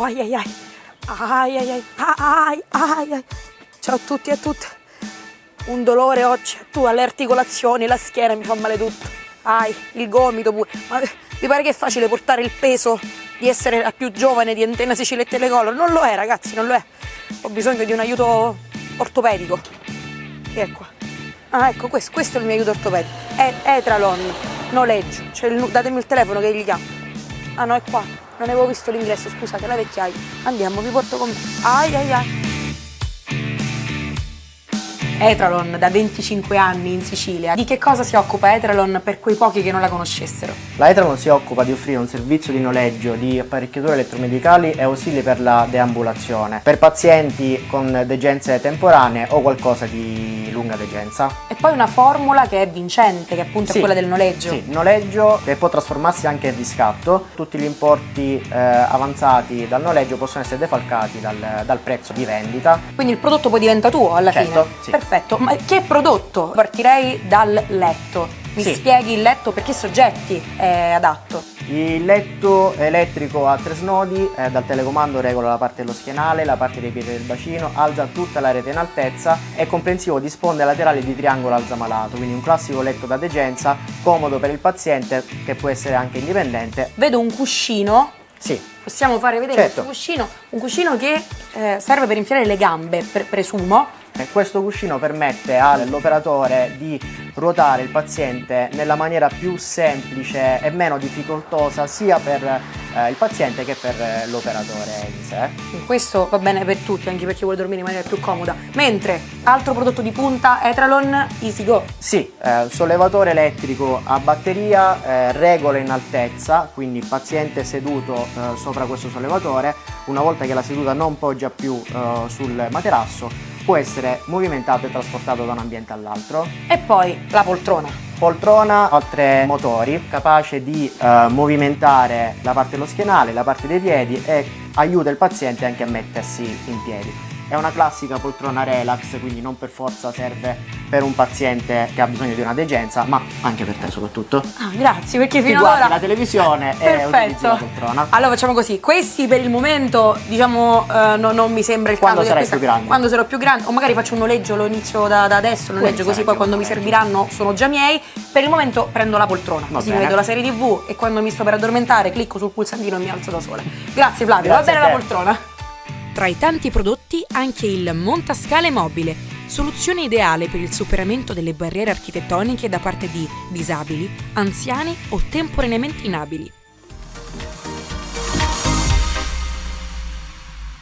ai ai ai. Ai ai ai. Ai ai ai. Ciao a tutti e a tutte. Un dolore oggi, tu alle articolazioni, la schiena mi fa male tutto. Ai, il gomito pure. Ma vi pare che è facile portare il peso di essere la più giovane di Antenna Sicilia e Telecolor? Non lo è, ragazzi, non lo è. Ho bisogno di un aiuto ortopedico. Che è qua? Ah, ecco, questo è il mio aiuto ortopedico. È Etralon, noleggio. Datemi il telefono che gli chiamo. Ah no, è qua. Non avevo visto l'ingresso, scusate, la vecchiaia. Andiamo, vi porto con me. Ai ai ai. Etralon da 25 anni in Sicilia. Di che cosa si occupa Etralon per quei pochi che non la conoscessero? La Etralon si occupa di offrire un servizio di noleggio di apparecchiature elettromedicali e ausili per la deambulazione per pazienti con degenze temporanee o qualcosa di lunga degenza. E poi una formula che è vincente, che appunto è quella del noleggio. Sì, noleggio che può trasformarsi anche in riscatto. Tutti gli importi avanzati dal noleggio possono essere defalcati dal prezzo di vendita. Quindi il prodotto poi diventa tuo alla fine? Sì. Perfetto, ma che prodotto? Partirei dal letto. Mi spieghi il letto per che soggetti è adatto? Il letto elettrico a 3 snodi, dal telecomando regola la parte dello schienale, la parte dei piedi del bacino, alza tutta la rete in altezza, è comprensivo di sponde laterali di triangolo alzamalato, quindi un classico letto da degenza, comodo per il paziente che può essere anche indipendente. Vedo un cuscino. Sì. Possiamo fare vedere questo cuscino? Un cuscino che serve per infilare le gambe, presumo. Questo cuscino permette all'operatore di ruotare il paziente nella maniera più semplice e meno difficoltosa sia per il paziente che per l'operatore in sé. Questo va bene per tutti, anche per chi vuole dormire in maniera più comoda. Mentre altro prodotto di punta, Etralon EasyGo. Sì, sollevatore elettrico a batteria, regola in altezza, quindi il paziente seduto sopra questo sollevatore, una volta che la seduta non poggia più sul materasso, può essere movimentato e trasportato da un ambiente all'altro. E poi la poltrona. Poltrona a 3 motori, capace di movimentare la parte dello schienale, la parte dei piedi e aiuta il paziente anche a mettersi in piedi. È una classica poltrona relax, quindi non per forza serve per un paziente che ha bisogno di una degenza, ma anche per te soprattutto. Ah, grazie, perché fino ad ora guardi la televisione e utilizzi la poltrona. Allora facciamo così, questi per il momento diciamo non mi sembra il caso. Quando sarai più grande. Quando sarò più grande, o magari faccio un noleggio, lo inizio da adesso, noleggio così poi quando mi serviranno sono già miei. Per il momento prendo la poltrona, così mi vedo la serie TV e quando mi sto per addormentare clicco sul pulsantino e mi alzo da sola. Grazie Flavio, va bene la poltrona. Tra i tanti prodotti anche il montascale mobile, soluzione ideale per il superamento delle barriere architettoniche da parte di disabili, anziani o temporaneamente inabili.